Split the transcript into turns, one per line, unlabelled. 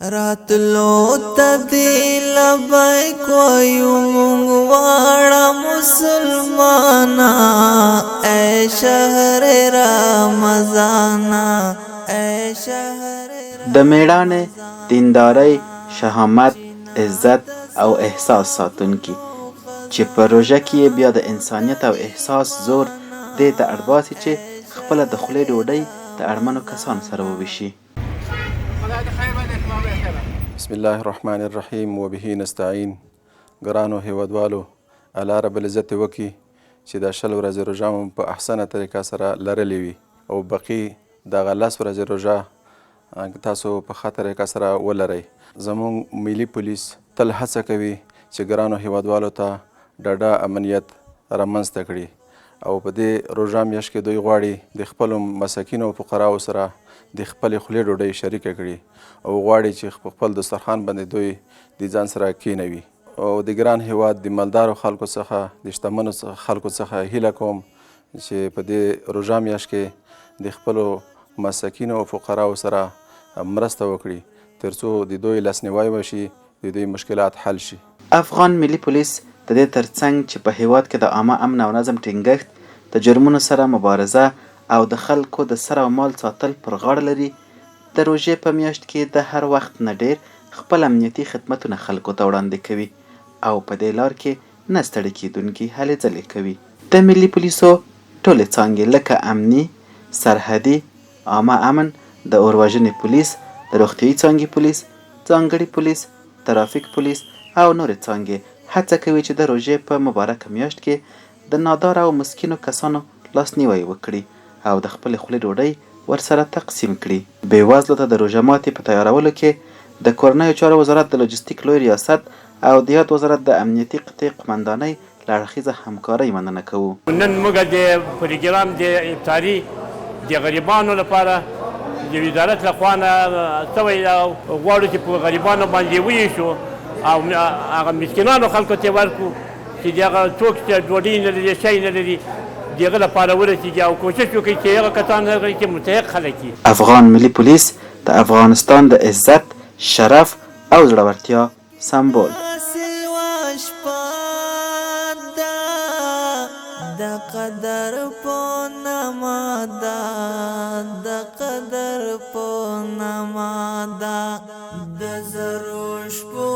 راتلو تدی لبیک ویو مونگ وارا مسلمانا اے شهر رمضانا اے شهر
د میړانې، دیندارۍ، شهامت، عزت او احساس ساتونکي چې په روژه کې یې بیا د انسانیت او احساس زور دې ته اړباسي چې خپله د خولې ډوډۍ د اړمنو کسانو سره وویشي.
بسم الله الرحمن الرحیم وبه نستعین. ګرانو هیوادوالو، الله رب العزت وکړي چې دا 10 ورځې روژه مو په احسنه طریقه سره لرلې وي او بقي دغه 10 ورځې روژه تاسو په ښه طریقه سره ولرئ. زموږ ملي پولیس تل هڅه کوي چې ګرانو هیوادوالو ته ډاډه امنیت رامنځته کړي او په دې روژه میاشت کې دوی غواړي د خپلو مساکینو او فقراو سره د خپلې خولې ډوډۍ شریکه کړي او غواړي چې په خپل دسترخوان باندې دوی د ځان سره کینوي. او د ګران هیواد د مالدارو خلکو څخه د شتمنو خلکو څخه هیله کوم چې په دې روژه میاشت کې د خپلو مساکینو او فقراو سره مرسته وکړي ترڅو د دوی لاسنیوی وشي، د دوی مشکلات حل شي.
افغان ملي پولیس د دې ترڅنګ چې په هیواد کې د عامه امن او نظم ټینګښت، د جرمونو سره مبارزه او د خلکو د سر او مال ساتل پر غاړه لري، د روژې په میاشت کې د هر وخت نه ډیر خپل امنیتي خدمتونه خلکو ته وړاندې کوي او په دې لار کې نه ستړي کیدونکي هلې ځلې کوي. د ملي پولیسو ټولې څانګې لکه امني، سرحدي، عامه امن، د اوروژنې پولیس، د روغتیايي څانګې پولیس، ځانګړي پولیس، ترافیک پولیس او نورې څانګې هڅه کوي چې د روژې په مبارکه میاشت کې د ناداره او مسکینو کسانو لاسنیوی وکړي او د خپلې خولې ډوډۍ ورسره تقسیم کړي. بېوزلو ته د روژه ماتي په تیارولو کې د کورنیو چارو وزارت د لوجستیک لوی ریاست او د یاد وزارت د امنیتي قطعې قمندانۍ له اړخیزه همکارۍ مننه کوو.
نن موږ د پروګرام د افطاري د غریبانو لپاره د وزارت لخوا نه سوی غواړو چې په غریبانو باندې وویشو او هغه مسکینانو خلکو ته ورکړو چې دغه څوک چې ډوډۍ نه لري، شی نه لري، د هغه لپاره ورسېږي او کوشش وکړي چې هغه کسان هغه چې مستحق خلک وي.
افغان ملي پولیس د افغانستان د عزت، شرف او زړورتیا سمبول.
د قدر په نمادا د قدر په نمادا د زرو شپو